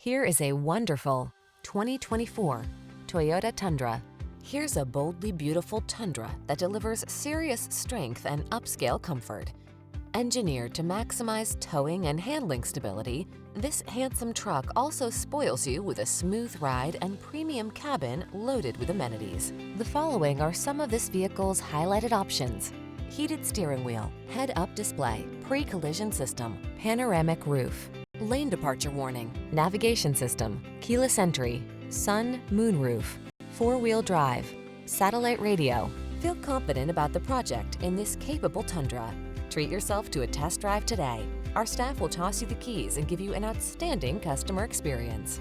Here is a wonderful 2024 Toyota Tundra. Here's a boldly beautiful Tundra that delivers serious strength and upscale comfort. Engineered to maximize towing and handling stability, this handsome truck also spoils you with a smooth ride and premium cabin loaded with amenities. The following are some of this vehicle's highlighted options: heated steering wheel, head-up display, pre-collision system, panoramic roof, lane departure warning, navigation system, keyless entry, sun, moon roof, four-wheel drive, satellite radio. Feel confident about the project in this capable Tundra. Treat yourself to a test drive today. Our staff will toss you the keys and give you an outstanding customer experience.